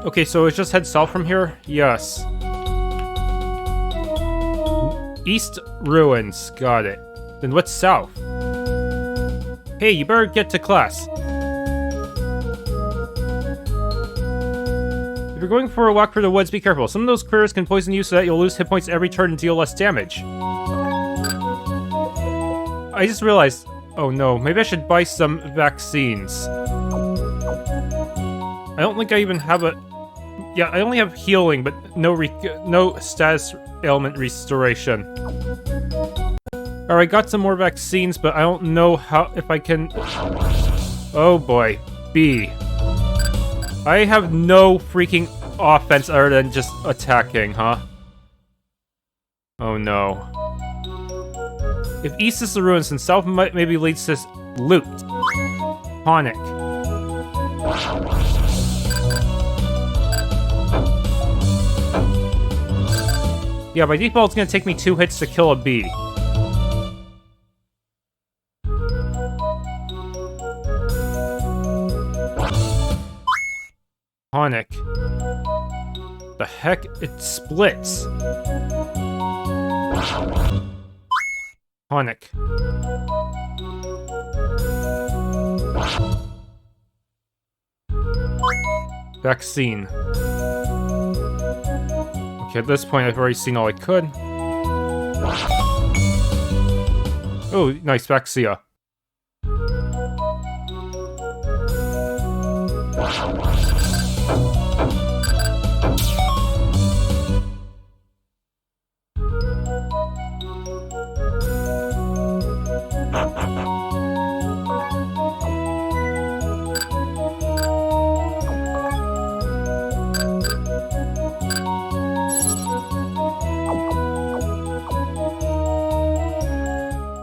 Okay, so it's just head south from here? Yes. East Ruins, got it. Then what's south? Hey, you better get to class. If you're going for a walk through the woods, be careful. Some of those critters can poison you so that you'll lose hit points every turn and deal less damage. I just realized... Oh no, maybe I should buy some vaccines. I don't think I even have a... Yeah, I only have healing, but no status ailment restoration. Alright, got some more vaccines, but I don't know if I can... Oh boy, B. I have no freaking offense other than just attacking, huh? Oh no. If east is the ruins, then south maybe leads to loot. Tonic. Yeah, by default it's gonna take me 2 hits to kill a bee. Tonic. The heck? It splits. Tonic. Vaccine. Okay, at this point I've already seen all I could. Oh, nice, Vaxia.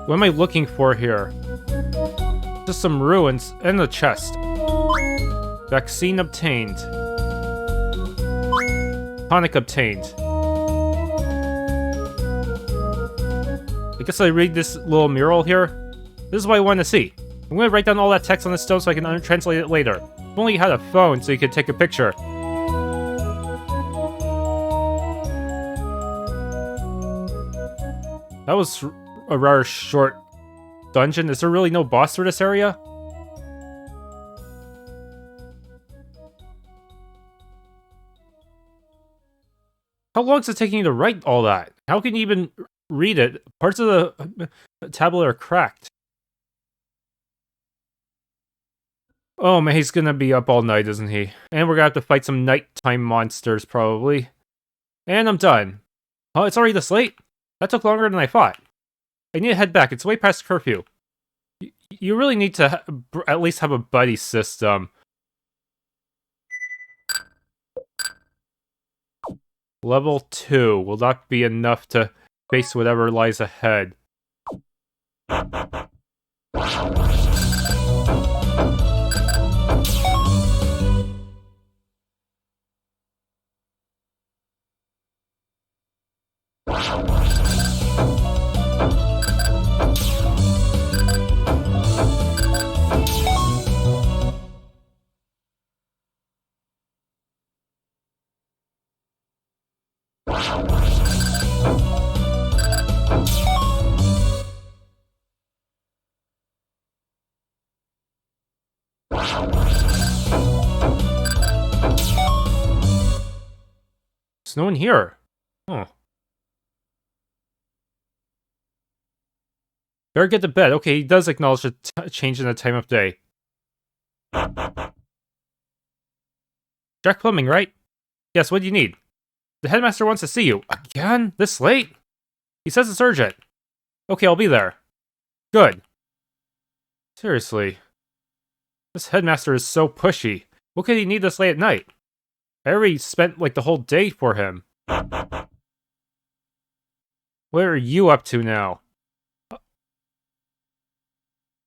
What am I looking for here? Just some ruins and a chest. Vaccine obtained. Tonic obtained. I guess I read this little mural here. This is what I want to see. I'm gonna write down all that text on the stone so I can translate it later. If only you had a phone so you could take a picture. That was a rather short dungeon. Is there really no boss for this area? How long is it taking you to write all that? How can you even read it? Parts of the tablet are cracked. Oh man, he's gonna be up all night, isn't he? And we're gonna have to fight some nighttime monsters, probably. And I'm done. Oh, it's already this late? That took longer than I thought. I need to head back. It's way past curfew. You really need to at least have a buddy system. Level 2 will not be enough to face whatever lies ahead. There's no one here. Oh. Better get to bed. Okay, he does acknowledge the change in the time of day. Jack Plumbing, right? Yes, what do you need? The headmaster wants to see you. Again? This late? He says it's urgent. Okay, I'll be there. Good. Seriously. This headmaster is so pushy. What could he need this late at night? I already spent, like, the whole day for him. What are you up to now?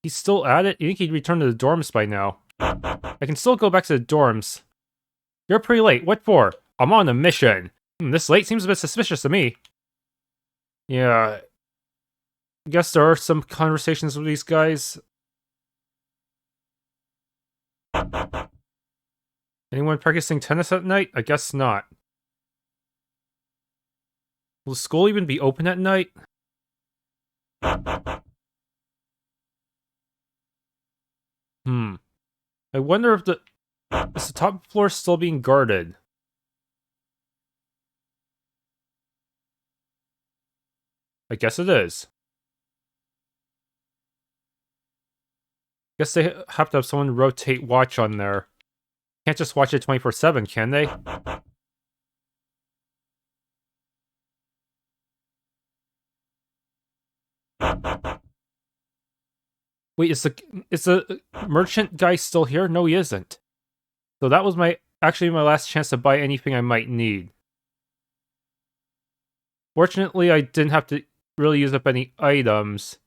He's still at it? You think he'd return to the dorms by now? I can still go back to the dorms. You're pretty late. What for? I'm on a mission. This late seems a bit suspicious to me. Yeah. I guess there are some conversations with these guys. Anyone practicing tennis at night? I guess not. Will school even be open at night? I wonder if is the top floor still being guarded? I guess it is. Guess they have to have someone rotate watch on there. Can't just watch it 24/7, can they? Wait, is the merchant guy still here? No, he isn't. So that was actually my last chance to buy anything I might need. Fortunately, I didn't have to really use up any items.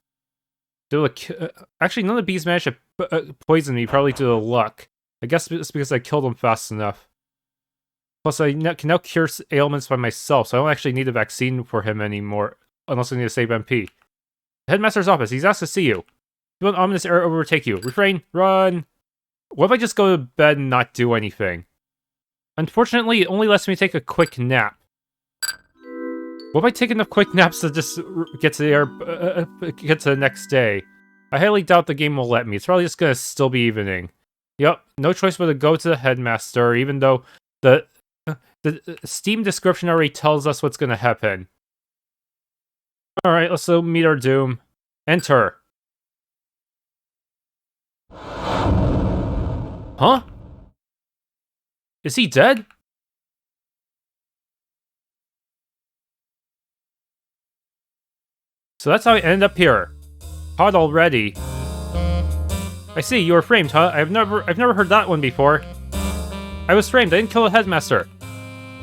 Actually, none of the bees managed to poison me, probably due to luck. I guess it's because I killed them fast enough. Plus, I can now cure ailments by myself, so I don't actually need a vaccine for him anymore, unless I need to save MP. The Headmaster's office, he's asked to see you. Feel an ominous error overtake you. Refrain, run! What if I just go to bed and not do anything? Unfortunately, it only lets me take a quick nap. What if I take enough quick naps to just get to the next day? I highly doubt the game will let me. It's probably just gonna still be evening. Yup, no choice but to go to the Headmaster, even though the Steam description already tells us what's gonna happen. Alright, let's go meet our doom. Enter. Huh? Is he dead? So that's how I ended up here. Hot already. I see, you were framed, huh? I've never heard that one before. I was framed, I didn't kill a Headmaster.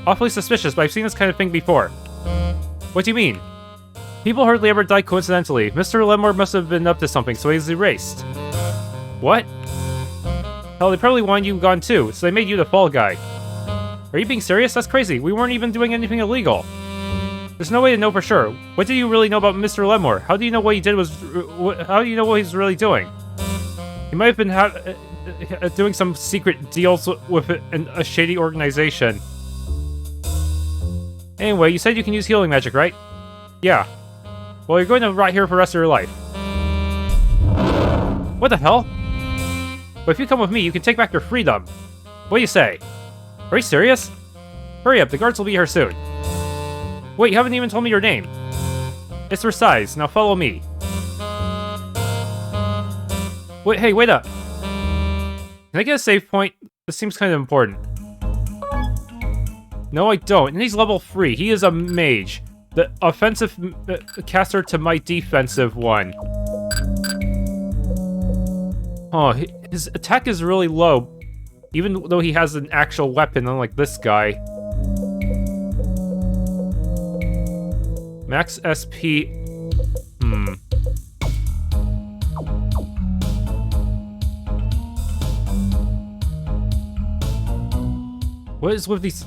Awfully suspicious, but I've seen this kind of thing before. What do you mean? People hardly ever die coincidentally. Mr. Lemmor must have been up to something, so he's erased. What? Hell, they probably wanted you gone too, so they made you the fall guy. Are you being serious? That's crazy. We weren't even doing anything illegal. There's no way to know for sure. What do you really know about Mr. Lemmor? How do you know what he did was... How do you know what he's really doing? He might have been doing some secret deals with a shady organization. Anyway, you said you can use healing magic, right? Yeah. Well, you're going to rot here for the rest of your life. What the hell? But if you come with me, you can take back your freedom. What do you say? Are you serious? Hurry up, the guards will be here soon. Wait, you haven't even told me your name. It's Versailles, now follow me. Wait, hey, wait up. Can I get a save point? This seems kind of important. No, I don't. And he's level 3. He is a mage. The offensive caster to my defensive one. Oh, his attack is really low, even though he has an actual weapon, unlike this guy. Max SP... What is with these...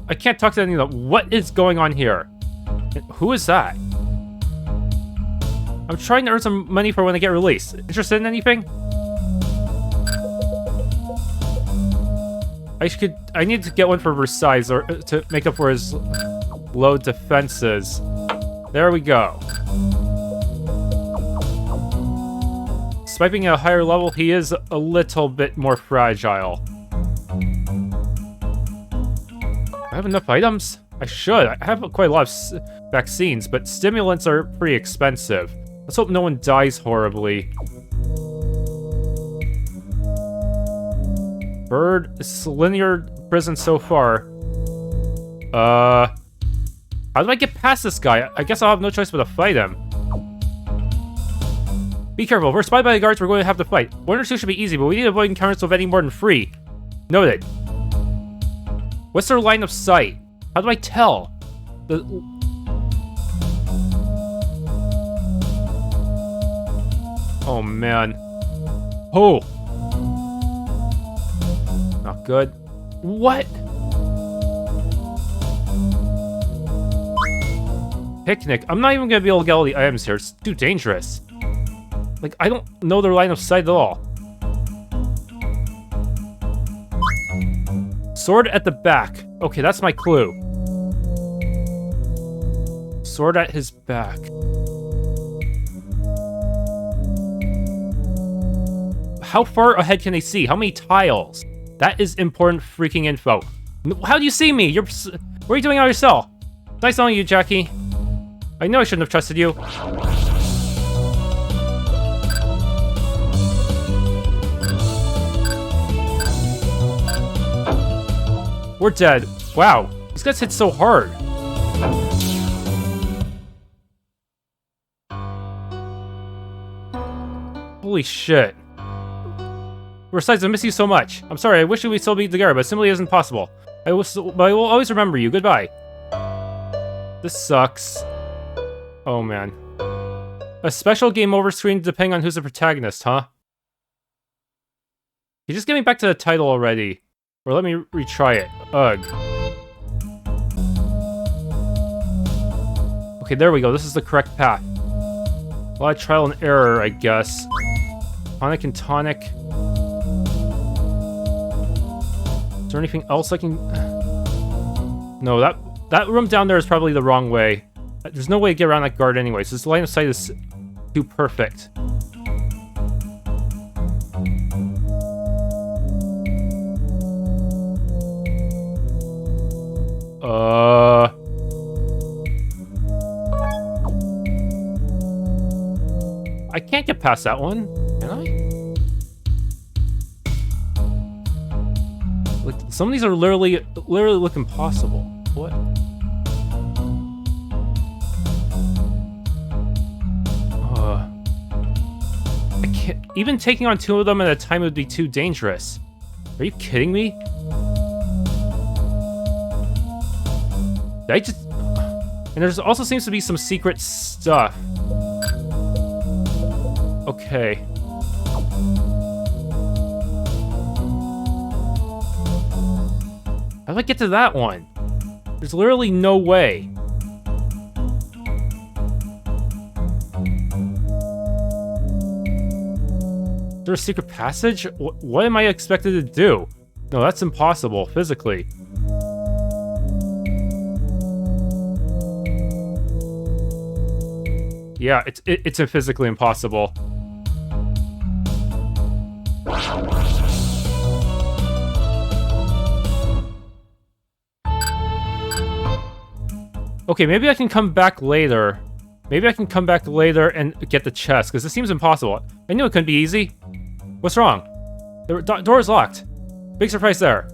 I can't talk to any of them. What is going on here? Who is that? I'm trying to earn some money for when I get released. Interested in anything? I need to get one for Versailles or to make up for his low defenses. There we go. Despite being at a higher level, he is a little bit more fragile. I have enough items? I should. I have quite a lot of vaccines, but stimulants are pretty expensive. Let's hope no one dies horribly. Bird, it's linear prison so far. How do I get past this guy? I guess I'll have no choice but to fight him. Be careful, if we're spied by the guards, we're going to have to fight. 1 or 2 should be easy, but we need to avoid encounters with any more than 3. Noted. What's their line of sight? How do I tell? Oh, man. Oh! Not good. What? Picnic. I'm not even gonna be able to get all the items here. It's too dangerous. Like, I don't know their line of sight at all. Sword at the back. Okay, that's my clue. Sword at his back. How far ahead can they see? How many tiles? That is important freaking info. How do you see me? What are you doing out of your cell? Nice knowing you, Jackie. I know I shouldn't have trusted you. We're dead. Wow, these guys hit so hard. Holy shit. Besides, I miss you so much. I'm sorry, I wish we would still be together, but it simply isn't possible. But I will always remember you. Goodbye. This sucks. Oh, man. A special game over screen depending on who's the protagonist, huh? You just get me back to the title already. Or let me retry it. Ugh. Okay, there we go. This is the correct path. A lot of trial and error, I guess. Tonic and tonic. Is there anything else I can... No, that room down there is probably the wrong way. There's no way to get around that guard anyways. This line of sight is too perfect. I can't get past that one, can I? Like, some of these are literally look impossible. What? I can't. Even taking on 2 of them at a time would be too dangerous. Are you kidding me? Did I just... And there's also seems to be some secret stuff. Okay. How do I get to that one? There's literally no way. Is there a secret passage? What am I expected to do? No, that's impossible, physically. Yeah, it's physically impossible. Okay, maybe I can come back later. Maybe I can come back later and get the chest, because this seems impossible. I knew it couldn't be easy. What's wrong? The door is locked. Big surprise there.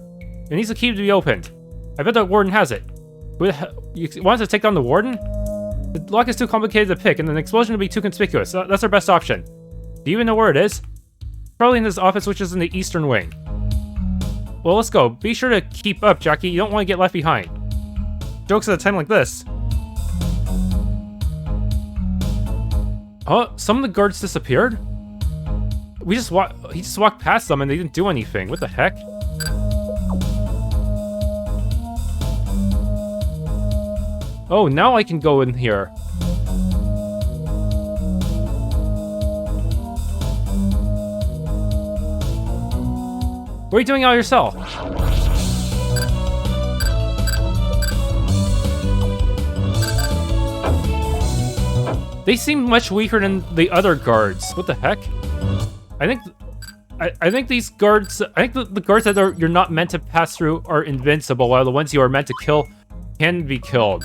It needs a key to be opened. I bet the warden has it. You want to take down the warden? The lock is too complicated to pick, and an explosion would be too conspicuous. That's our best option. Do you even know where it is? Probably in this office, which is in the eastern wing. Well, let's go. Be sure to keep up, Jackie. You don't want to get left behind. Jokes at a time like this. Oh, some of the guards disappeared? He just walked past them and they didn't do anything. What the heck? Oh, now I can go in here. What are you doing out of your cell? They seem much weaker than the other guards. What the heck? I think these guards... I think the guards that you're not meant to pass through are invincible, while the ones you are meant to kill can be killed.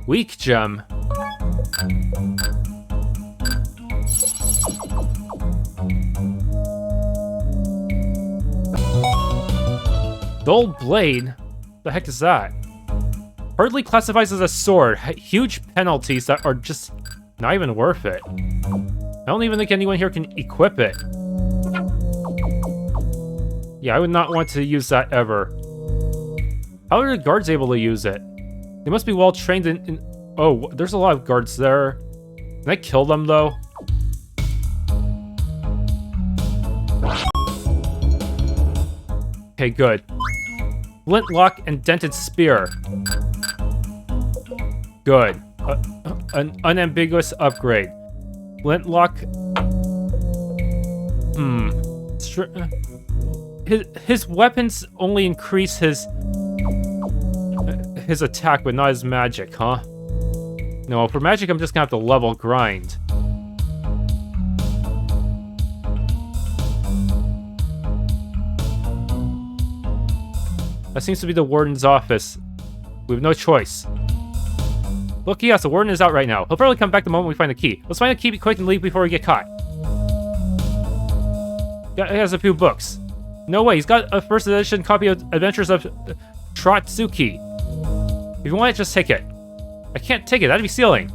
Weak gem. Dull blade? The heck is that? Hardly classifies as a sword. Huge penalties that are just not even worth it. I don't even think anyone here can equip it. Yeah, I would not want to use that ever. How are the guards able to use it? They must be well trained in... Oh, there's a lot of guards there. Can I kill them, though? Okay, good. Flintlock and dented spear. Good. An unambiguous upgrade. Flintlock. His weapons only increase his attack, but not his magic, huh? No, for magic, I'm just gonna have to level grind. That seems to be the warden's office. We have no choice. Look, yes, the warden is out right now. He'll probably come back the moment we find the key. Let's find the key quick and leave before we get caught. Yeah, he has a few books. No way, he's got a first edition copy of Adventures of Trotsuki. If you want it, just take it. I can't take it, that'd be stealing.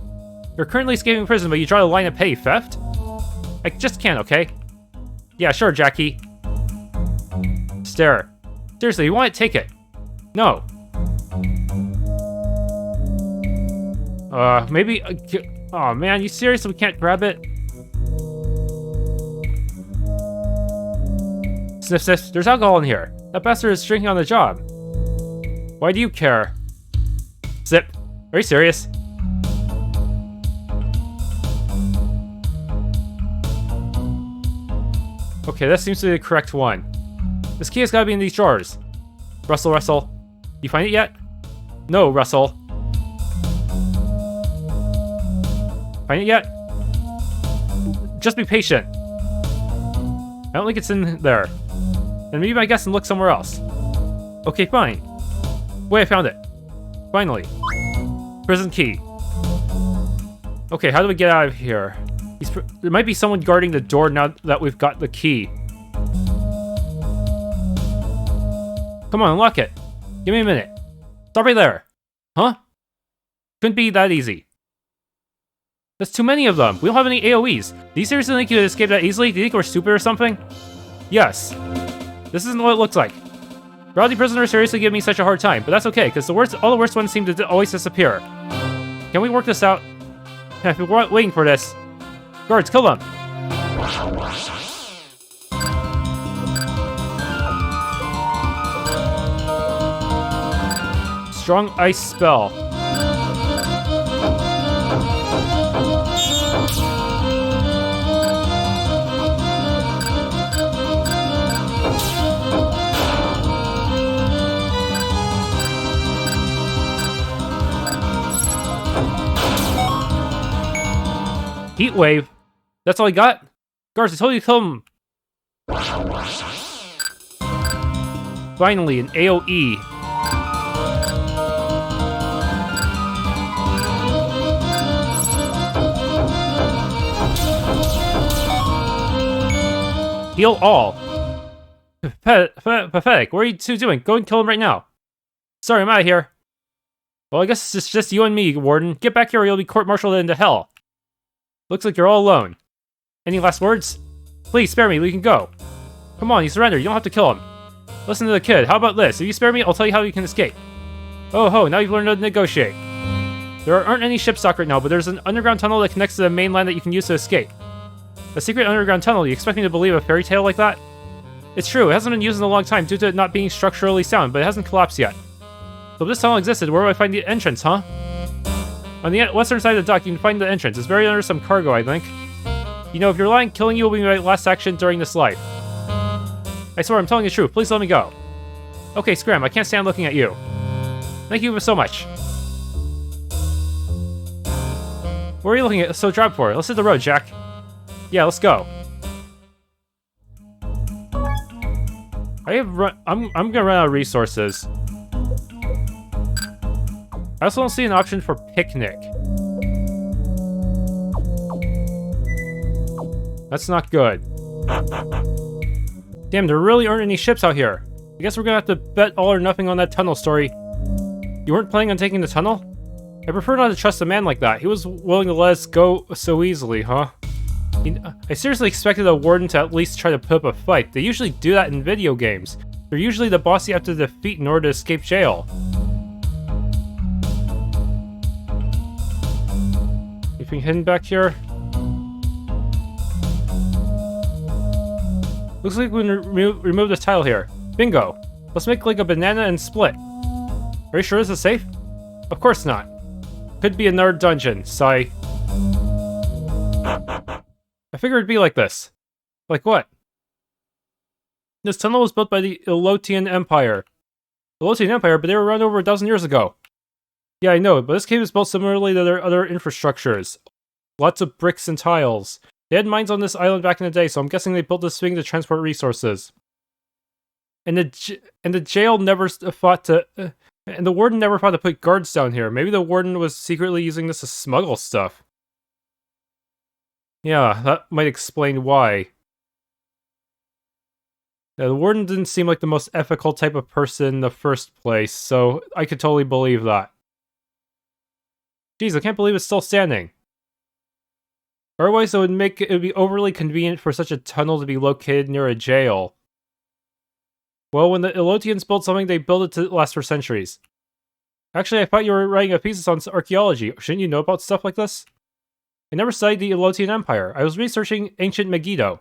You're currently escaping prison, but you draw the line of petty theft? I just can't, okay? Yeah, sure, Jackie. Stare. Seriously, you want it, take it. No. Maybe... oh man, you serious? We can't grab it? Sniff, sniff. There's alcohol in here. That bastard is drinking on the job. Why do you care? Sip. Are you serious? Okay, that seems to be the correct one. This key has got to be in these drawers. Russell, Russell. You find it yet? No, Russell. Find it yet? Just be patient. I don't think it's in there. And maybe I guess and look somewhere else. Okay, fine. Wait, I found it. Finally. Prison key. Okay, how do we get out of here? There might be someone guarding the door now that we've got the key. Come on, unlock it. Give me a minute. Stop right there. Huh? Couldn't be that easy. There's too many of them. We don't have any AoEs. Do you seriously think you could escape that easily? Do you think we're stupid or something? Yes. This isn't what it looks like. Rowdy prisoners seriously give me such a hard time, but that's okay, because all the worst ones seem to always disappear. Can we work this out? I've been waiting for this. Guards, kill them! Strong ice spell. Heat wave? That's all he got? Guards, I told you to kill him! Finally, an AoE. Heal all. Pathetic. What are you two doing? Go and kill him right now. Sorry, I'm out of here. Well, I guess it's just you and me, Warden. Get back here or you'll be court-martialed into hell. Looks like you're all alone. Any last words? Please, spare me. We can go. Come on, you surrender. You don't have to kill him. Listen to the kid. How about this? If you spare me, I'll tell you how you can escape. Oh ho, now you've learned to negotiate. There aren't any ships stocked right now, but there's an underground tunnel that connects to the mainland that you can use to escape. A secret underground tunnel? You expect me to believe a fairy tale like that? It's true, it hasn't been used in a long time due to it not being structurally sound, but it hasn't collapsed yet. So if this tunnel existed, where would I find the entrance, huh? On the western side of the dock, you can find the entrance. It's buried under some cargo, I think. You know, if you're lying, killing you will be my last action during this life. I swear, I'm telling the truth. Please let me go. Okay, Scram, I can't stand looking at you. Thank you so much. What are you looking at so drab for? Let's hit the road, Jack. Yeah, let's go. I'm gonna run out of resources. I also don't see an option for picnic. That's not good. Damn, there really aren't any ships out here. I guess we're gonna have to bet all or nothing on that tunnel story. You weren't planning on taking the tunnel? I prefer not to trust a man like that. He was willing to let us go so easily, huh? I seriously expected a warden to at least try to put up a fight. They usually do that in video games. They're usually the boss you have to defeat in order to escape jail. Anything hidden back here? Looks like we can remove this tile here. Bingo! Let's make like a banana and split. Are you sure this is safe? Of course not. Could be another dungeon, sigh. I figured it'd be like this. Like what? This tunnel was built by the Atlian Empire. Atlian Empire, but they were run over 1,000 years ago. Yeah, I know, but this cave is built similarly to their other infrastructures. Lots of bricks and tiles. They had mines on this island back in the day, so I'm guessing they built this thing to transport resources. And the jail never fought to... and the warden never thought to put guards down here. Maybe the warden was secretly using this to smuggle stuff. Yeah, that might explain why. Yeah, the warden didn't seem like the most ethical type of person in the first place, so I could totally believe that. Jeez, I can't believe it's still standing. Otherwise, it would be overly convenient for such a tunnel to be located near a jail. Well, when the Elotians built something, they built it to last for centuries. Actually, I thought you were writing a thesis on archaeology. Shouldn't you know about stuff like this? I never studied the Atlian Empire. I was researching ancient Megiddo.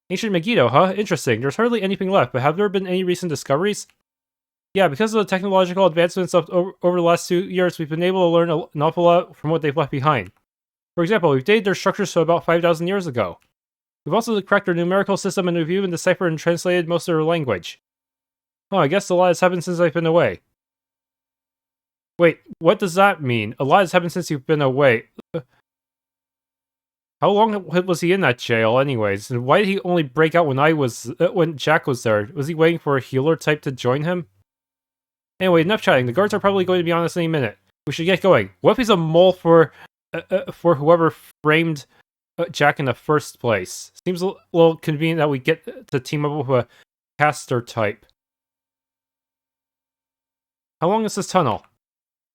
Ancient Megiddo, huh? Interesting. There's hardly anything left, but have there been any recent discoveries? Yeah, because of the technological advancements over the last 2 years, we've been able to learn an awful lot from what they've left behind. For example, we've dated their structures to about 5,000 years ago. We've also cracked their numerical system, and we've even deciphered and translated most of their language. Oh, I guess a lot has happened since I've been away. Wait, what does that mean? A lot has happened since you've been away. How long was he in that jail, anyways? And why did he only break out when Jack was there? Was he waiting for a healer type to join him? Anyway, enough chatting. The guards are probably going to be on us any minute. We should get going. What if he's a mole for whoever framed Jack in the first place? Seems a little convenient that we get to team up with a caster type. How long is this tunnel?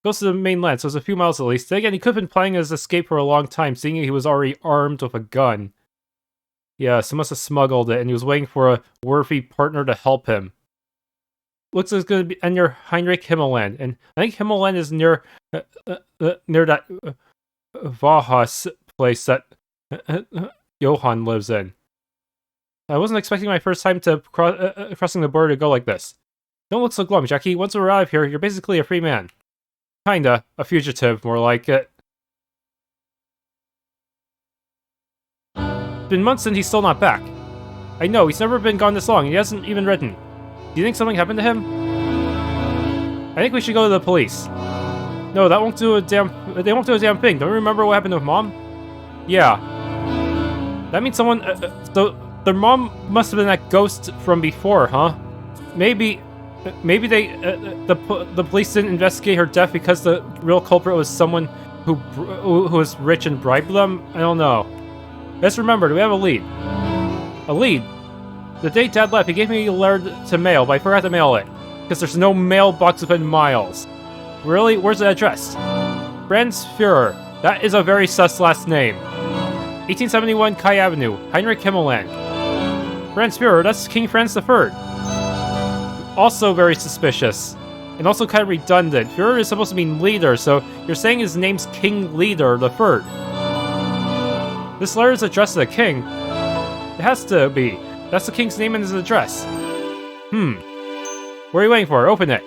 Goes to the mainland, so it's a few miles at least. Then again, he could have been planning his escape for a long time, seeing he was already armed with a gun. Yeah, so he must have smuggled it, and he was waiting for a worthy partner to help him. Looks like it's going to be near Heinrich Himmelland, and I think Himmelland is near that Vahas place that Johann lives in. I wasn't expecting my first time to crossing the border to go like this. Don't look so glum, Jackie. Once we arrive here, you're basically a free man. Kinda. A fugitive, more like it. It's been months and he's still not back. I know, he's never been gone this long, and he hasn't even written. Do you think something happened to him? I think we should go to the police. No, that won't do a damn... They won't do a damn thing. Don't you remember what happened with Mom? Yeah. That means someone... so, their mom must have been that ghost from before, huh? Maybe they... the police didn't investigate her death because the real culprit was someone who was rich and bribed them? I don't know. Let's remember, do we have a lead? A lead? The day Dad left, he gave me a letter to mail, but I forgot to mail it. Because there's no mailbox within miles. Really? Where's the address? Franz Führer. That is a very sus last name. 1871 Kai Avenue, Heinrich Himmelland. Franz Führer, that's King Franz III. Also very suspicious. And also kind of redundant. Führer is supposed to mean leader, so you're saying his name's King Leader III. This letter is addressed to the king. It has to be. That's the king's name and his address. What are you waiting for? Open it.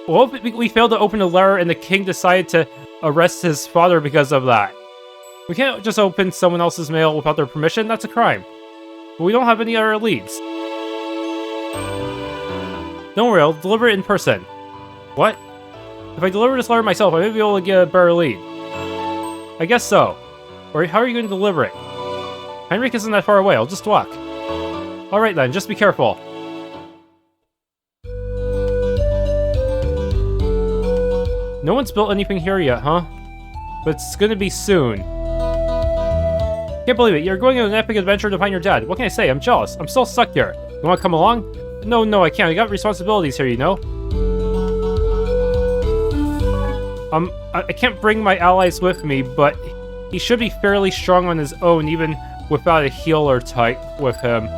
Well, we failed to open the letter and the king decided to arrest his father because of that. We can't just open someone else's mail without their permission. That's a crime. But we don't have any other leads. Don't worry, I'll deliver it in person. What? If I deliver this letter myself, I may be able to get a better lead. I guess so. Or how are you going to deliver it? Heinrich isn't that far away, I'll just walk. Alright then, just be careful. No one's built anything here yet, huh? But it's gonna be soon. Can't believe it, you're going on an epic adventure to find your dad. What can I say? I'm jealous. I'm still stuck here. You wanna come along? No, I can't. I got responsibilities here, you know? I can't bring my allies with me, but he should be fairly strong on his own, even without a healer type with him.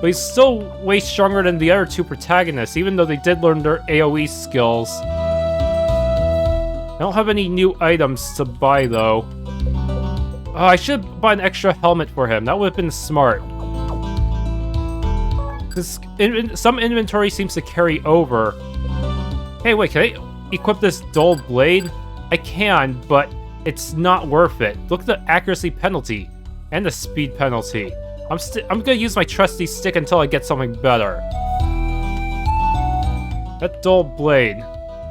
But he's still way stronger than the other two protagonists, even though they did learn their AoE skills. I don't have any new items to buy, though. I should buy an extra helmet for him. That would have been smart. This some inventory seems to carry over. Hey, wait, can I equip this dull blade? I can, but it's not worth it. Look at the accuracy penalty and the speed penalty. I'm gonna use my trusty stick until I get something better. That dull blade.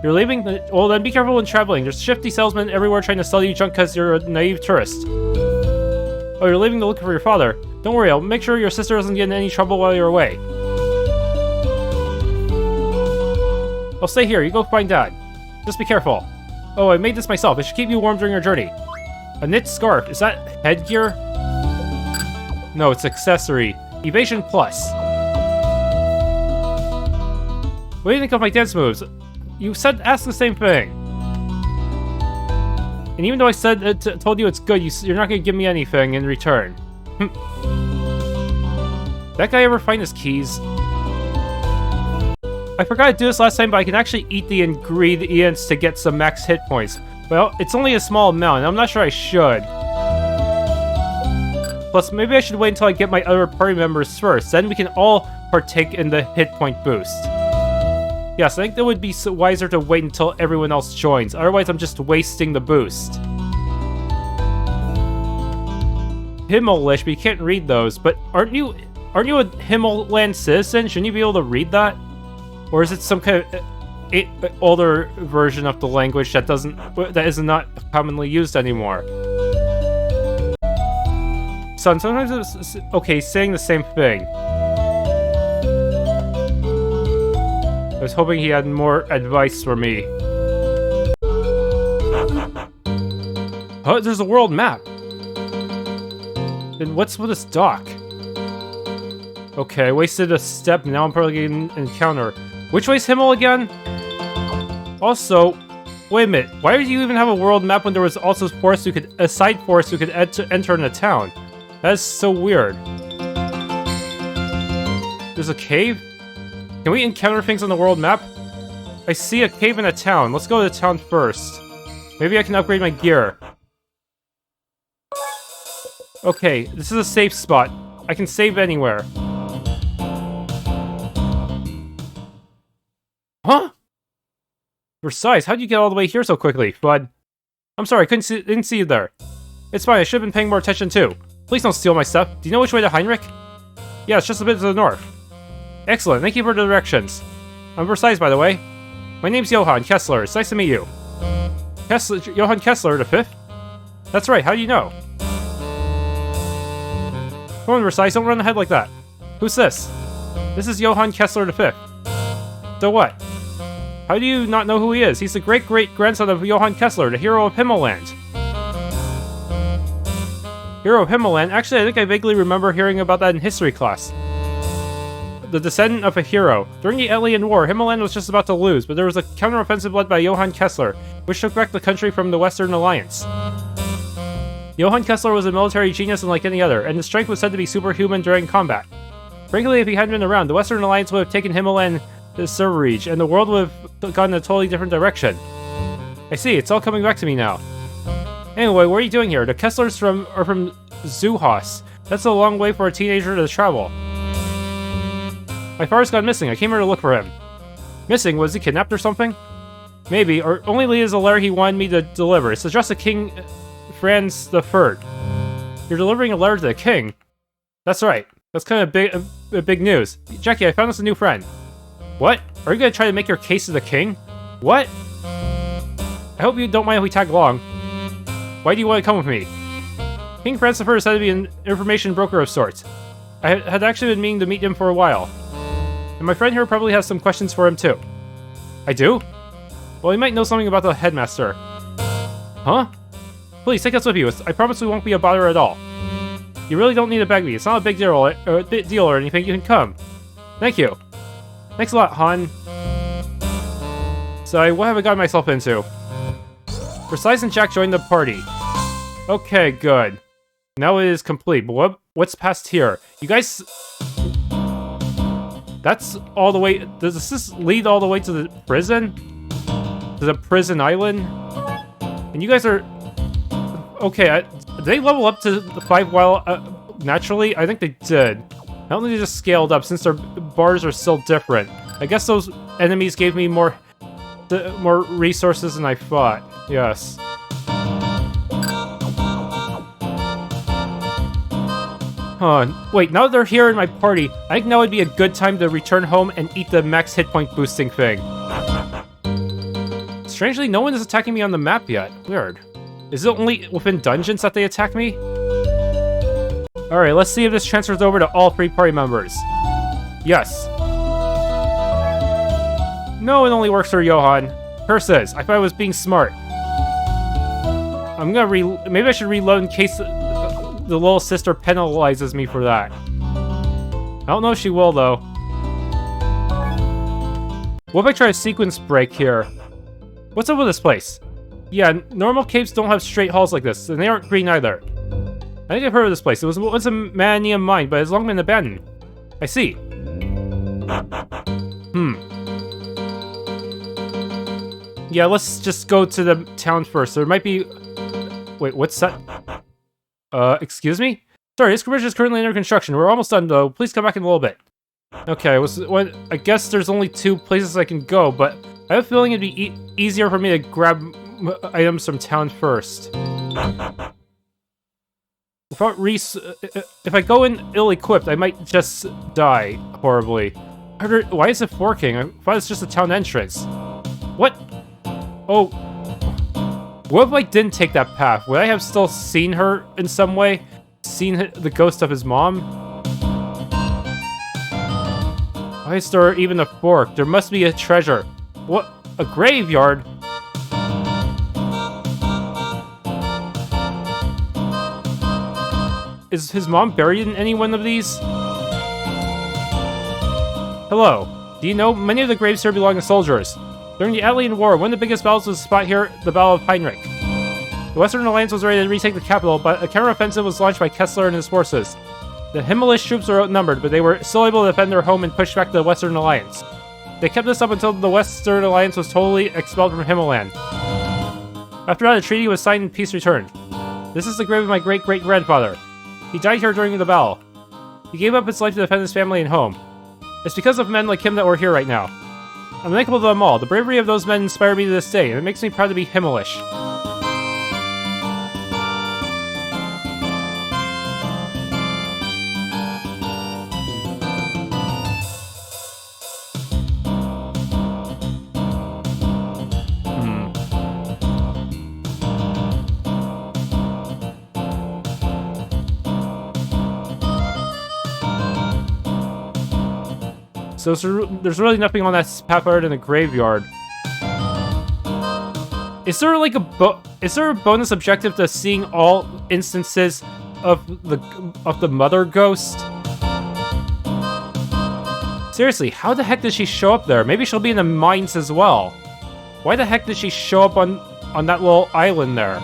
You're leaving well, then be careful when traveling. There's shifty salesmen everywhere trying to sell you junk because you're a naive tourist. Oh, you're leaving to look for your father. Don't worry, I'll make sure your sister doesn't get in any trouble while you're away. I'll stay here, you go find Dad. Just be careful. Oh, I made this myself. It should keep you warm during your journey. A knit scarf. Is that headgear? No, it's accessory. Evasion plus. What do you think of my dance moves? You said ask the same thing. And even though I said told you it's good, you're not gonna give me anything in return. That guy ever find his keys? I forgot to do this last time, but I can actually eat the ingredients to get some max hit points. Well, it's only a small amount, and I'm not sure I should. Plus, maybe I should wait until I get my other party members first, then we can all partake in the hit point boost. Yes, I think it would be wiser to wait until everyone else joins, otherwise I'm just wasting the boost. Himmelish, but you can't read those, but aren't you a Himmelland citizen? Shouldn't you be able to read that? Or is it some kind of older version of the language that is not commonly used anymore? Son, sometimes it's okay saying the same thing. I was hoping he had more advice for me. Oh, there's a world map. Then what's with this dock? Okay, I wasted a step, now I'm probably getting an encounter. Which way's Himmel again? Also, wait a minute, why did you even have a world map when there was also a side forest who could enter in a town? That is so weird. There's a cave? Can we encounter things on the world map? I see a cave in a town. Let's go to the town first. Maybe I can upgrade my gear. Okay, this is a safe spot. I can save anywhere. Huh? Versailles, how'd you get all the way here so quickly, bud? I'm sorry, I didn't see you there. It's fine, I should have been paying more attention too. Please don't steal my stuff. Do you know which way to Heinrich? Yeah, it's just a bit to the north. Excellent, thank you for the directions. I'm Versailles, by the way. My name's Johann Kessler, it's nice to meet you. Johann Kessler, the 5th? That's right, how do you know? Come on, Versailles, don't run ahead like that. Who's this? This is Johann Kessler, the 5th. So what? How do you not know who he is? He's the great-great-grandson of Johann Kessler, the hero of Himmelland. Hero of Himmelland? Actually, I think I vaguely remember hearing about that in history class. The descendant of a hero. During the Atlian War, Himmelland was just about to lose, but there was a counteroffensive led by Johann Kessler, which took back the country from the Western Alliance. Johann Kessler was a military genius unlike any other, and his strength was said to be superhuman during combat. Frankly, if he hadn't been around, the Western Alliance would have taken Himmelland to Silverreach, and the world would have gone in a totally different direction. I see, it's all coming back to me now. Anyway, what are you doing here? The Kesslers are from Zuhause. That's a long way for a teenager to travel. My father's gone missing. I came here to look for him. Missing? Was he kidnapped or something? Maybe, or only lead is a letter he wanted me to deliver. It's addressed to King Franz III. You're delivering a letter to the king? That's right. That's kind of big news. Jackie, I found us a new friend. What? Are you gonna try to make your case to the king? What? I hope you don't mind if we tag along. Why do you want to come with me? King Franz I is said to be an information broker of sorts. I had actually been meaning to meet him for a while. And my friend here probably has some questions for him too. I do? Well, he might know something about the Headmaster. Huh? Please, take us with you. I promise we won't be a bother at all. You really don't need to beg me. It's not a big deal or anything. You can come. Thank you. Thanks a lot, Han. So, what have I got myself into? Versailles and Jack joined the party. Okay, good. Now it is complete, but what's past here? You guys... That's all the way... Does this lead all the way to the prison? To the prison island? And you guys are... Okay, did they level up to the 5 while... naturally? I think they did. I don't think they just scaled up since their bars are still different. I guess those enemies gave me more resources than I thought. Yes. Huh. Wait, now that they're here in my party, I think now would be a good time to return home and eat the max hit point boosting thing. Strangely, no one is attacking me on the map yet. Weird. Is it only within dungeons that they attack me? Alright, let's see if this transfers over to all 3 party members. Yes. No, it only works for Johan. Curses, I thought I was being smart. I'm gonna maybe I should reload in case the little sister penalizes me for that. I don't know if she will, though. What if I try a sequence break here? What's up with this place? Yeah, normal caves don't have straight halls like this, and they aren't green either. I think I've heard of this place. It was once a Manium mine, but it's long been abandoned. I see. Yeah, let's just go to the town first. There might be... Wait, what's that? Excuse me? Sorry, this bridge is currently under construction. We're almost done, though. Please come back in a little bit. Okay, I guess there's only 2 places I can go, but I have a feeling it'd be easier for me to grab items from town first. If I go in ill-equipped, I might just die horribly. Why is it forking? I thought it's just a town entrance. What? Oh. What if I didn't take that path? Would I have still seen her in some way? Seen the ghost of his mom? Why is there even a fork? There must be a treasure. What? A graveyard? Is his mom buried in any one of these? Hello. Do you know, many of the graves here belong to soldiers. During the Atlian War, one of the biggest battles was fought here, the Battle of Heinrich. The Western Alliance was ready to retake the capital, but a counteroffensive was launched by Kessler and his forces. The Himmelish troops were outnumbered, but they were still able to defend their home and push back the Western Alliance. They kept this up until the Western Alliance was totally expelled from Himmerland. After that, a treaty was signed and peace returned. This is the grave of my great-great-grandfather. He died here during the battle. He gave up his life to defend his family and home. It's because of men like him that we're here right now. I'm thankful to them all. The bravery of those men inspire me to this day, and it makes me proud to be Himmelish. So there's really nothing on that path other than a graveyard. Is there like a bonus objective to seeing all instances of the mother ghost? Seriously, how the heck did she show up there? Maybe she'll be in the mines as well. Why the heck did she show up on that little island there?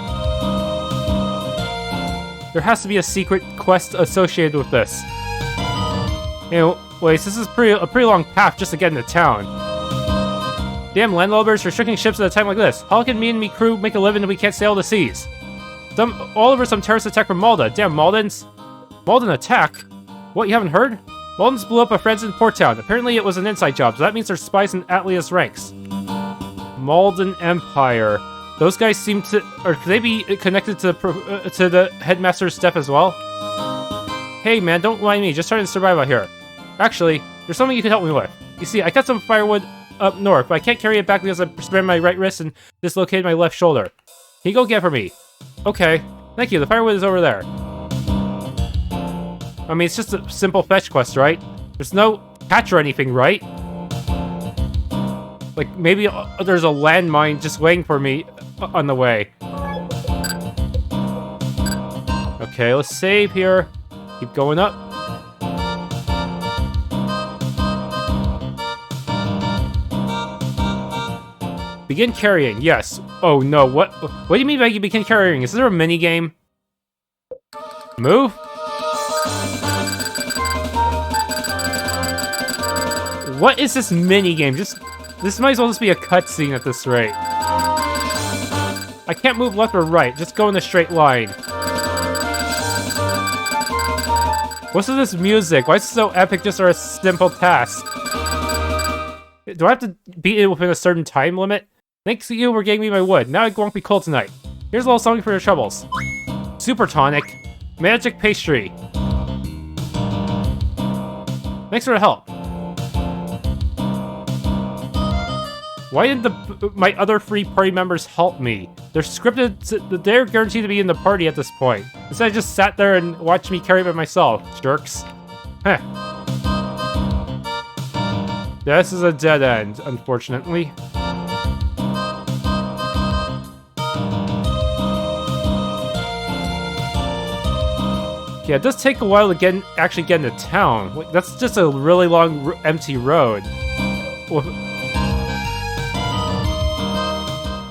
There has to be a secret quest associated with this. You know, wait, this is a pretty long path just to get into town. Damn landlubbers restricting ships at a time like this. How can me and me crew make a living if we can't sail the seas? All over some terrorist attack from Malda. Damn Maldens. Malden attack? What, you haven't heard? Maldens blew up a friends in Port Town. Apparently it was an inside job, so that means there's spies in Atlia's ranks. Malden Empire. Those guys seem to... Or could they be connected to the Headmaster's death as well? Hey man, don't mind me. Just trying to survive out here. Actually, there's something you can help me with. You see, I cut some firewood up north, but I can't carry it back because I sprained my right wrist and dislocated my left shoulder. Can you go get it for me? Okay. Thank you, the firewood is over there. I mean, it's just a simple fetch quest, right? There's no catch or anything, right? Like, maybe there's a landmine just waiting for me on the way. Okay, let's save here. Keep going up. Begin carrying, yes. Oh no, what do you mean by begin carrying? Is there a mini game? Move? What is this mini game? This might as well just be a cutscene at this rate. I can't move left or right, just go in a straight line. What's with this music? Why is it so epic just for a simple task? Do I have to beat it within a certain time limit? Thanks to you for getting me my wood. Now it won't be cold tonight. Here's a little something for your troubles. Super tonic. Magic pastry. Thanks for the help. Why didn't my other free party members help me? They're scripted, they're guaranteed to be in the party at this point. Instead I just sat there and watched me carry it by myself, jerks. Heh. Yeah, this is a dead end, unfortunately. Yeah, it does take a while to actually get into town. That's just a really long, empty road.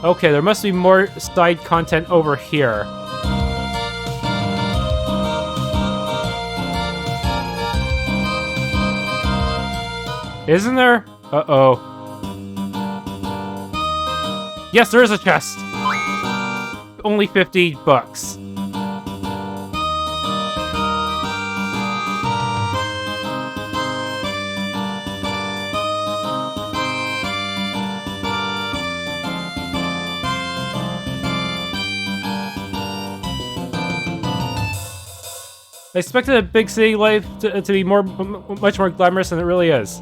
Okay, there must be more side content over here. Isn't there? Uh-oh. Yes, there is a chest! Only 50 bucks. I expected a big city life to be much more glamorous than it really is.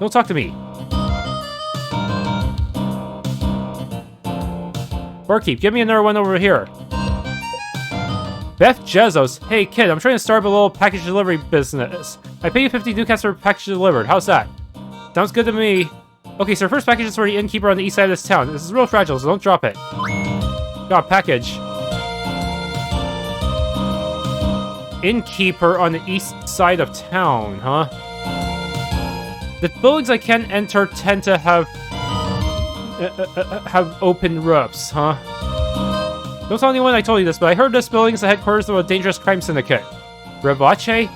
Don't talk to me. Barkeep, give me another one over here. Beth Jezos. Hey kid, I'm trying to start up a little package delivery business. I pay you 50 ducats for a package delivered. How's that? Sounds good to me. Okay, so our first package is for the innkeeper on the east side of this town. This is real fragile, so don't drop it. Got a package. Innkeeper on the east side of town, huh? The buildings I can't enter tend to have open roofs, huh? Don't tell anyone I told you this, but I heard this building is the headquarters of a dangerous crime syndicate. Revache?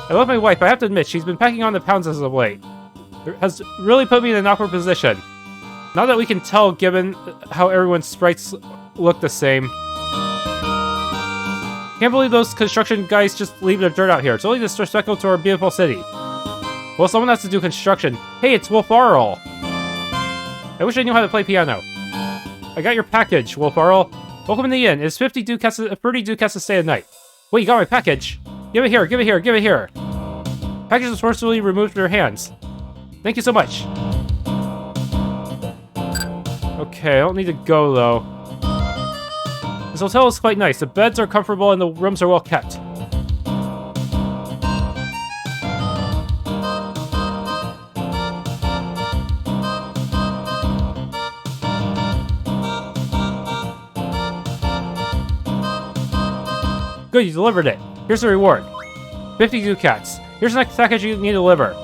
I love my wife, but I have to admit, she's been packing on the pounds as of late. It has really put me in an awkward position. Not that we can tell, given how everyone's sprites look the same. Can't believe those construction guys just leave their dirt out here. It's only disrespectful to our beautiful city. Well, someone has to do construction. Hey, it's Wolfarl. I wish I knew how to play piano. I got your package, Wolfarl. Welcome in the inn. It's 30 ducats to stay at night. Wait, you got my package? Give it here, give it here, give it here. Package was forcibly removed from your hands. Thank you so much. Okay, I don't need to go, though. This hotel is quite nice. The beds are comfortable and the rooms are well kept. Good, you delivered it. Here's the reward. 50 ducats. Here's the next package you need to deliver.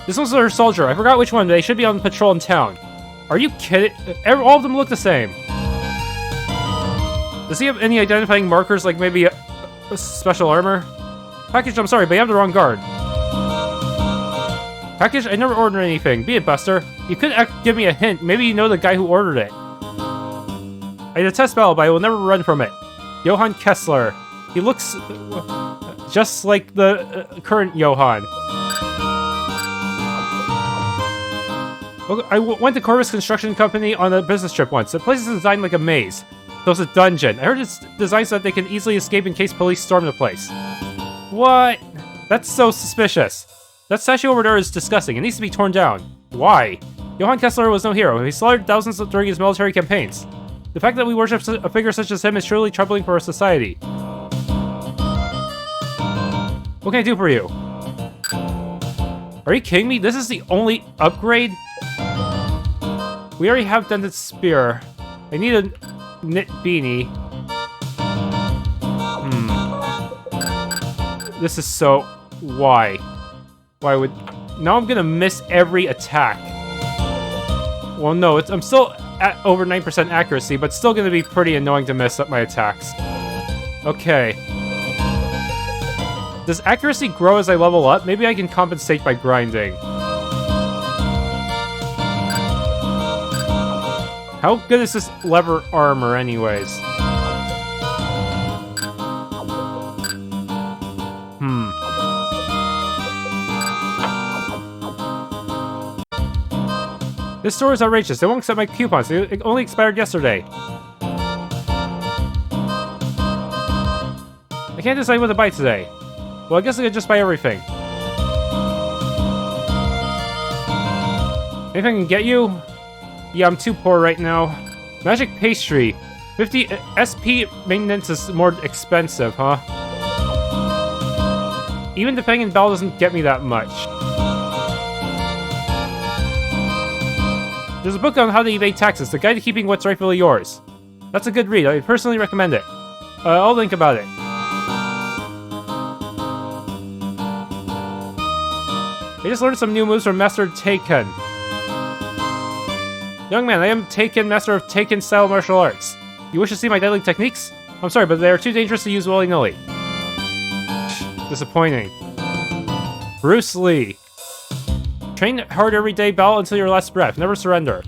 This one's our soldier. I forgot which one, but they should be on patrol in town. Are you kidding? All of them look the same. Does he have any identifying markers, like maybe a special armor? Package, I'm sorry, but you have the wrong guard. Package, I never ordered anything. Be it, Buster. You could give me a hint. Maybe you know the guy who ordered it. I detest battle, but I will never run from it. Johann Kessler. He looks just like the current Johann. I went to Corvus Construction Company on a business trip once. The place is designed like a maze. So it's a dungeon. I heard it's designed so that they can easily escape in case police storm the place. What? That's so suspicious. That statue over there is disgusting. It needs to be torn down. Why? Johann Kessler was no hero. He slaughtered thousands during his military campaigns. The fact that we worship a figure such as him is truly troubling for our society. What can I do for you? Are you kidding me? This is the only upgrade? We already have Dented Spear. I need a knit beanie. This is so... Why? Why would... Now I'm gonna miss every attack. Well, no, I'm still at over 9% accuracy, but still gonna be pretty annoying to mess up my attacks. Okay. Does accuracy grow as I level up? Maybe I can compensate by grinding. How good is this leather armor, anyways? This store is outrageous. They won't accept my coupons. It only expired yesterday. I can't decide what to buy today. Well, I guess I could just buy everything. Anything I can get you? Yeah, I'm too poor right now. Magic pastry. 50 SP maintenance is more expensive, huh? Even defending in battle doesn't get me that much. There's a book on how to evade taxes, the guide to keeping what's rightfully yours. That's a good read. I personally recommend it. I'll link about it. I just learned some new moves from Master Taken. Young man, I am Taken, Master of Taken style martial arts. You wish to see my deadly techniques? I'm sorry, but they are too dangerous to use willy-nilly. Disappointing. Bruce Lee. Train hard every day, battle until your last breath. Never surrender.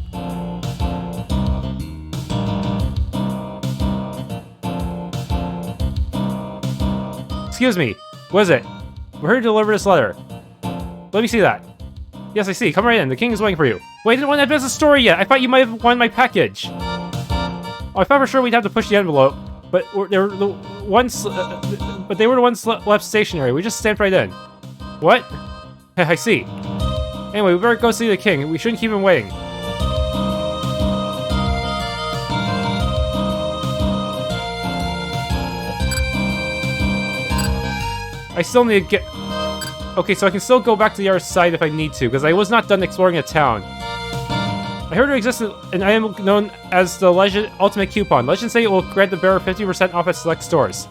Excuse me. What is it? We're here to deliver this letter. Let me see that. Yes, I see. Come right in. The king is waiting for you. Wait, I didn't want to advance the story yet. I thought you might have won my package. Oh, I thought for sure we'd have to push the envelope, but they were the ones left stationary. We just stamped right in. What? I see. Anyway, we better go see the king. We shouldn't keep him waiting. I still need to get... Okay, so I can still go back to the other side if I need to, because I was not done exploring a town. I heard it existed an item known as the Legend Ultimate Coupon. Legends say it will grant the bearer 50% off at select stores.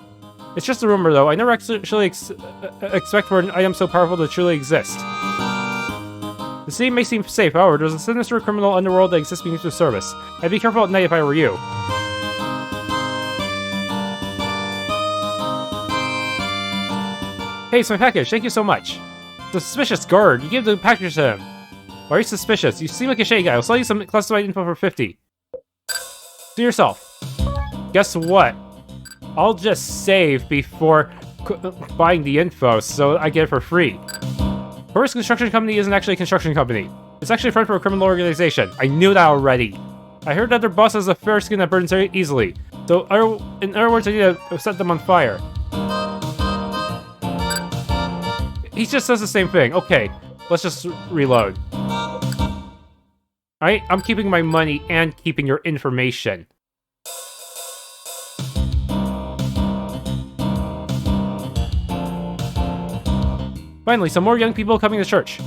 It's just a rumor, though. I never actually expect for an item so powerful to truly exist. The city may seem safe, however, there's a sinister criminal underworld that exists beneath the surface. I'd be careful at night if I were you. Hey, it's my package. Thank you so much. The suspicious guard. You gave the package to him. Why are you suspicious? You seem like a shady guy. I'll sell you some classified info for 50. Do yourself. Guess what? I'll just save before buying the info, so I get it for free. First construction company isn't actually a construction company. It's actually a front for a criminal organization. I knew that already. I heard that their boss has a fair skin that burns very easily. So, in other words, I need to set them on fire. He just says the same thing. Okay, let's just reload. Alright, I'm keeping my money and keeping your information. Finally, some more young people coming to church.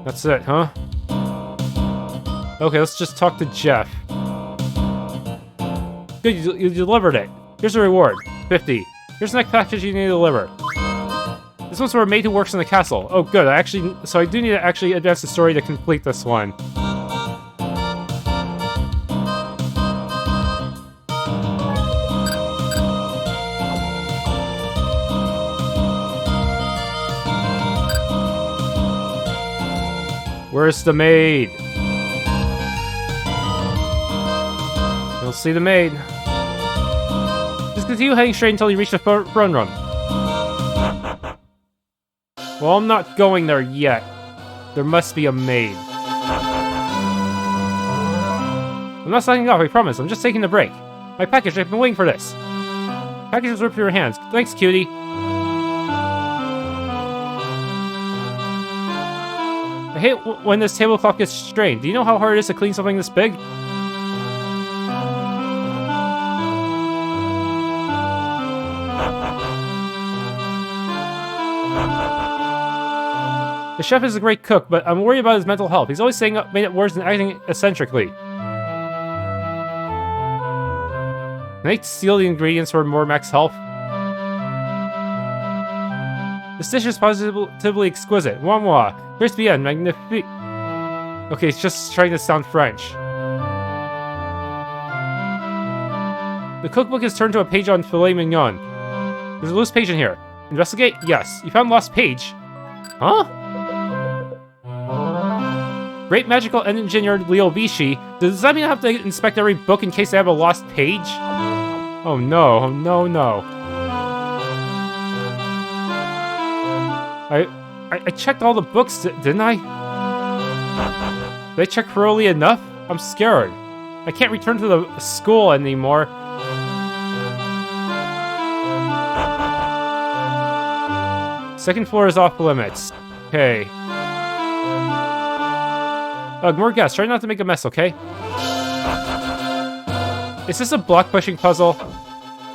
That's it, huh? Okay, let's just talk to Jeff. Good, you delivered it. Here's the reward, 50. Here's the next package you need to deliver. This one's for a maid who works in the castle. Oh, good. So I do need to actually advance the story to complete this one. Where's the maid? You'll see the maid. Just continue heading straight until you reach the throne room. Well, I'm not going there yet. There must be a maid. I'm not signing off, I promise. I'm just taking a break. My package, I've been waiting for this. Package was ripped through your hands. Thanks, cutie. I hate when this tablecloth gets strained. Do you know how hard it is to clean something this big? The chef is a great cook, but I'm worried about his mental health. He's always saying made it worse and acting eccentrically. Can I steal the ingredients for more max health? This dish is positively exquisite. Moi moi. Très bien, magnifique. Okay, it's just trying to sound French. The cookbook is turned to a page on filet mignon. There's a loose page in here. Investigate? Yes. You found lost page. Huh? Great magical engineered Leo Vichy. Does that mean I have to inspect every book in case I have a lost page? Oh no, oh no, no. I checked all the books, didn't I? Did I check thoroughly enough? I'm scared. I can't return to the school anymore. Second floor is off limits. Okay. More guests. Try not to make a mess, okay? Is this a block-pushing puzzle?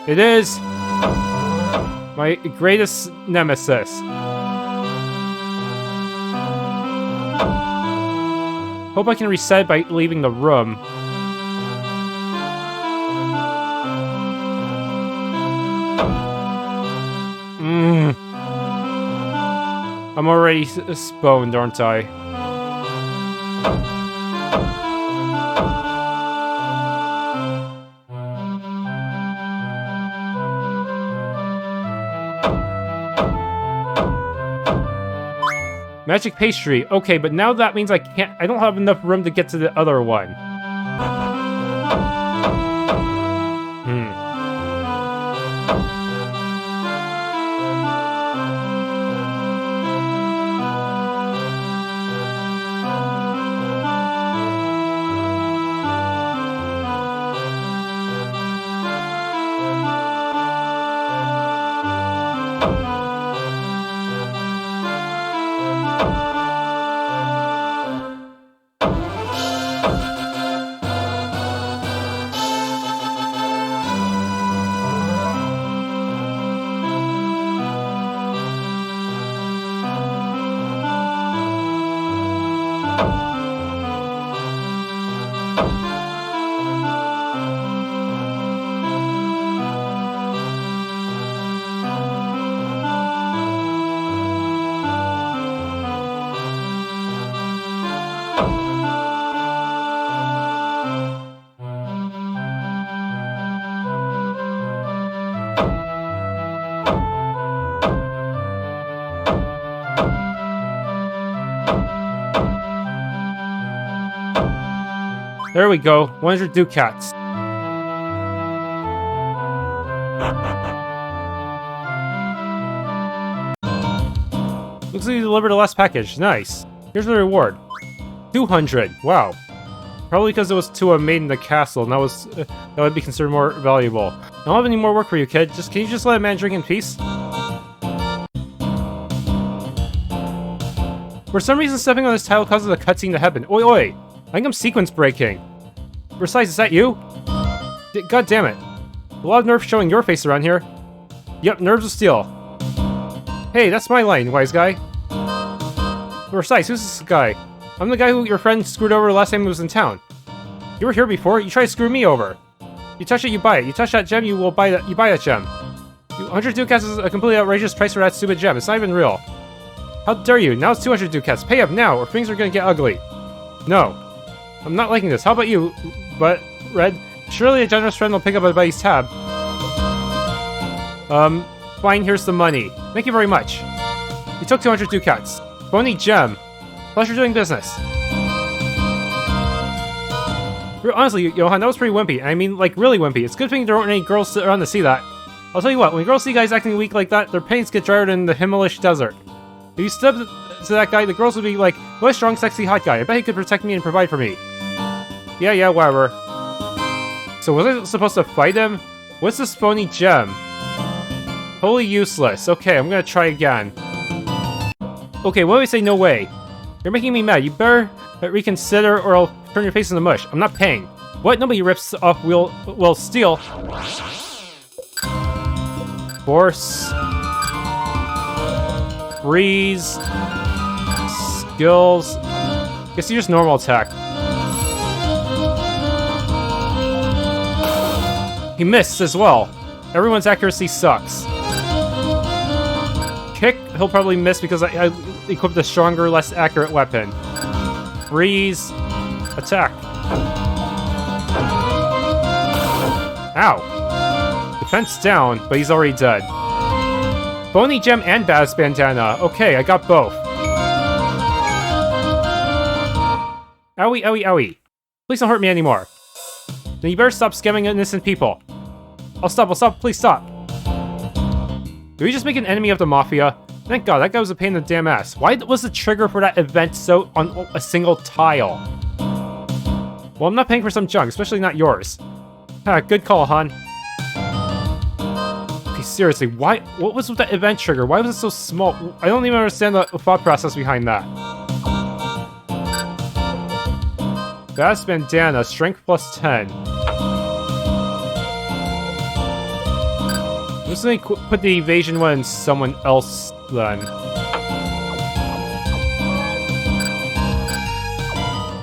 It is. My greatest nemesis. Hope I can reset by leaving the room. I'm already spawned, aren't I? Magic pastry. Okay, but now that means I don't have enough room to get to the other one. There we go, 100 ducats. Looks like you delivered the last package. Nice. Here's the reward. 200. Wow. Probably because it was to a maid in the castle, and that would be considered more valuable. I don't have any more work for you, kid. Can you just let a man drink in peace? For some reason, stepping on this tile causes a cutscene to happen. Oi, oi! I think I'm sequence breaking. Precise, is that you? God damn it. A lot of nerves showing your face around here. Yep, nerves of steel. Hey, that's my line, wise guy. Precise, who's this guy? I'm the guy who your friend screwed over last time he was in town. You were here before, you tried to screw me over. You touch it, you buy it. You touch that gem, you buy that gem. 100 ducats is a completely outrageous price for that stupid gem. It's not even real. How dare you? Now it's 200 ducats. Pay up now, or things are gonna get ugly. No. I'm not liking this. How about you, Red? Surely a generous friend will pick up a buddy's tab. Fine, here's the money. Thank you very much. You took 200 ducats. Bony gem. Pleasure doing business. Honestly, Johan, that was pretty wimpy. I mean, like, really wimpy. It's a good thing there aren't any girls around to see that. I'll tell you what, when girls see guys acting weak like that, their pains get drier than the Himmelish desert. If you step to that guy, the girls would be like, what a strong, sexy, hot guy. I bet he could protect me and provide for me. Yeah, whatever. So was I supposed to fight him? What's this phony gem? Wholly useless. Okay, I'm gonna try again. Okay, what do I say no way? You're making me mad. You better reconsider or I'll turn your face into mush. I'm not paying. What? Nobody rips off will steal. Force. Freeze. Skills. Guess you just normal attack. He missed as well. Everyone's accuracy sucks. Kick, he'll probably miss because I equipped a stronger, less accurate weapon. Freeze. Attack. Ow. Defense down, but he's already dead. Bony gem and Baz bandana. Okay, I got both. Owie, owie, owie. Please don't hurt me anymore. Then you better stop scamming innocent people. I'll stop, please stop. Did we just make an enemy of the Mafia? Thank God, that guy was a pain in the damn ass. Why was the trigger for that event so on a single tile? Well, I'm not paying for some junk, especially not yours. Ah, good call, hon. Okay, seriously, what was with that event trigger? Why was it so small? I don't even understand the thought process behind that. Fast bandana, strength plus 10. I'm just gonna put the evasion one in someone else then.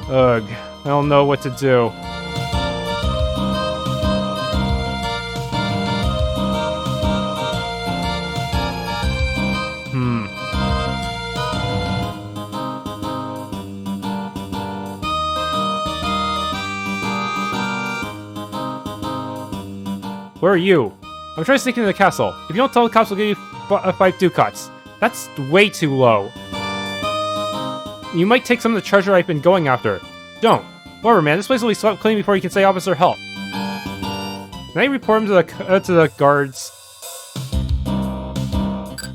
Ugh, I don't know what to do. Where are you? I'm trying to sneak into the castle. If you don't tell the cops, I'll give you 5 ducats. That's way too low. You might take some of the treasure I've been going after. Don't. Whatever, man. This place will be swept clean before you can say officer help. Can I report him to the guards?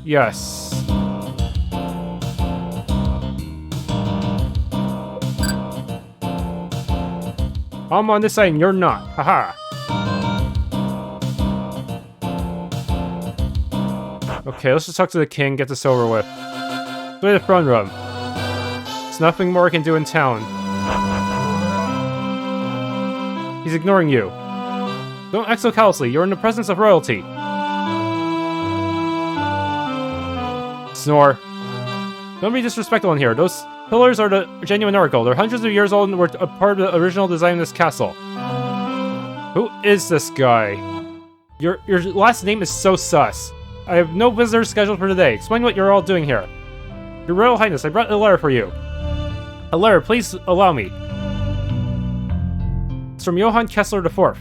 Yes. I'm on this side and you're not. Haha. Okay, let's just talk to the king, get this over with. Go to the front room. There's nothing more I can do in town. He's ignoring you. Don't act so callously, you're in the presence of royalty. Snore. Don't be disrespectful in here. Those pillars are the genuine oracle. They're hundreds of years old and were a part of the original design of this castle. Who is this guy? Your last name is so sus. I have no visitors scheduled for today. Explain what you're all doing here. Your Royal Highness, I brought a letter for you. A letter, please allow me. It's from Johann Kessler IV.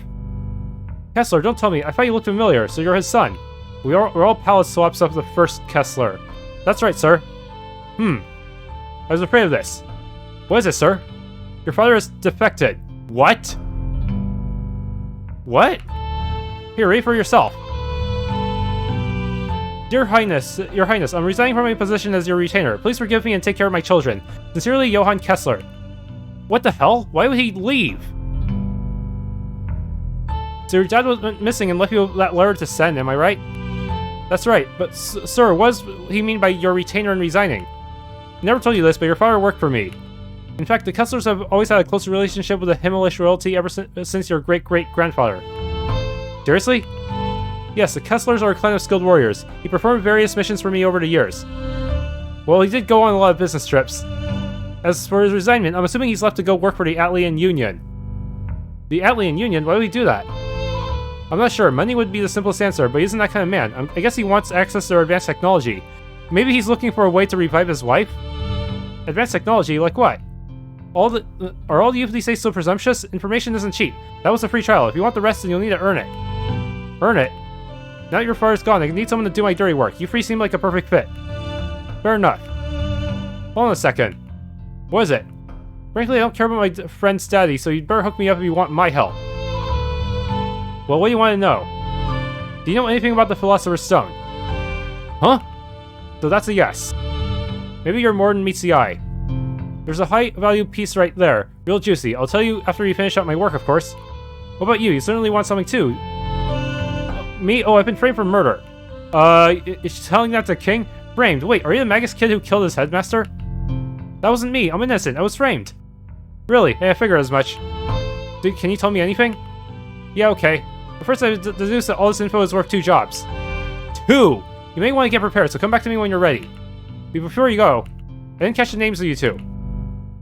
Kessler, don't tell me. I thought you looked familiar, so you're his son. We're all palace swaps of the first Kessler. That's right, sir. I was afraid of this. What is it, sir? Your father has defected. What? What? Here, read for yourself. Your Highness, I'm resigning from my position as your retainer. Please forgive me and take care of my children. Sincerely, Johann Kessler. What the hell? Why would he leave? So your dad went missing and left you that letter to send, am I right? That's right, but sir, what does he mean by your retainer and resigning? I never told you this, but your father worked for me. In fact, the Kesslers have always had a close relationship with the Himmelish royalty ever since your great-great-grandfather. Seriously? Yes, the Kesslers are a clan of skilled warriors. He performed various missions for me over the years. Well, he did go on a lot of business trips. As for his resignment, I'm assuming he's left to go work for the Atlian Union. The Atlian Union? Why would he do that? I'm not sure. Money would be the simplest answer, but he isn't that kind of man. I guess he wants access to their advanced technology. Maybe he's looking for a way to revive his wife? Advanced technology? Like what? Are all the youth these days so presumptuous? Information isn't cheap. That was a free trial. If you want the rest, then you'll need to earn it. Earn it? Now that your father's gone, I need someone to do my dirty work. You three seem like a perfect fit. Fair enough. Hold on a second. What is it? Frankly, I don't care about my friend's daddy, so you'd better hook me up if you want my help. Well, what do you want to know? Do you know anything about the Philosopher's Stone? Huh? So that's a yes. Maybe your more than meets the eye. There's a high-value piece right there. Real juicy. I'll tell you after you finish up my work, of course. What about you? You certainly want something too. Me? Oh, I've been framed for murder. Is she telling that to King? Framed. Wait, are you the Magus kid who killed his headmaster? That wasn't me. I'm innocent. I was framed. Really? Hey, I figured as much. Dude, can you tell me anything? Yeah, okay. But first, I deduced that all this info is worth 2 jobs. 2! You may want to get prepared, so come back to me when you're ready. But before you go, I didn't catch the names of you two.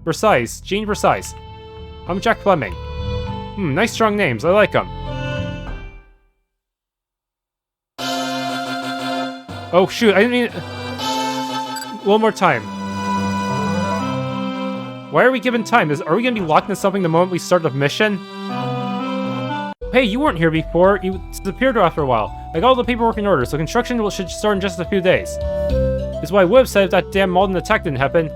Versailles. Jean Versailles. I'm Jack Fleming. Nice strong names. I like them. Oh, shoot. I didn't mean... One more time. Why are we given time? Are we going to be locked into something the moment we start the mission? Hey, you weren't here before. You disappeared after a while. I got all the paperwork in order, so construction should start in just a few days. Is what I would have said if that damn Malden attack didn't happen.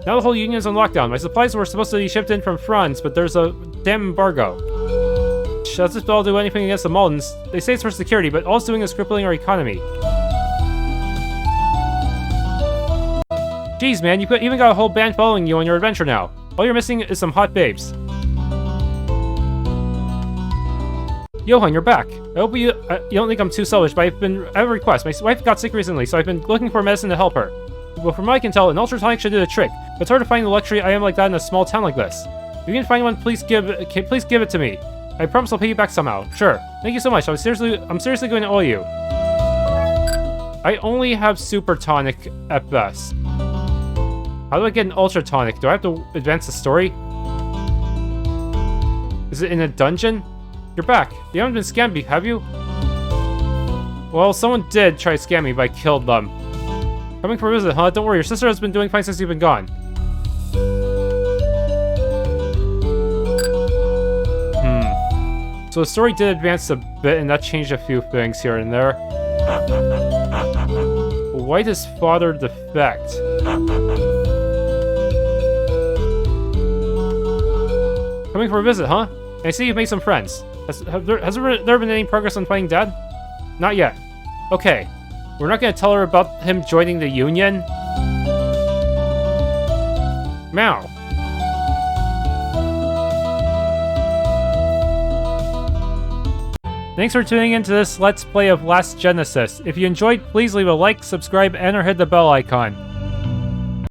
Now the whole Union's on lockdown. My supplies were supposed to be shipped in from France, but there's a damn embargo. Does this bill do anything against the Muldens? They say it's for security, but all it's doing is crippling our economy. Jeez, man, you even got a whole band following you on your adventure now. All you're missing is some hot babes. Johan, you're back. I hope you don't think I'm too selfish, but I have a request. My wife got sick recently, so I've been looking for medicine to help her. Well, from what I can tell, an ultratonic should do the trick, but it's hard to find a luxury item like that in a small town like this. If you can find one, please give it to me. I promise I'll pay you back somehow. Sure. Thank you so much. I'm seriously going to owe you. I only have super tonic at best. How do I get an ultra tonic? Do I have to advance the story? Is it in a dungeon? You're back. You haven't been scammed, have you? Well, someone did try to scam me, but I killed them. Coming for a visit, huh? Don't worry, your sister has been doing fine since you've been gone. So the story did advance a bit, and that changed a few things here and there. Why does father defect? Coming for a visit, huh? I see you've made some friends. Has there been any progress on finding Dad? Not yet. Okay. We're not gonna tell her about him joining the Union? Meow. Thanks for tuning into this Let's Play of Last Genesis. If you enjoyed, please leave a like, subscribe, and or hit the bell icon.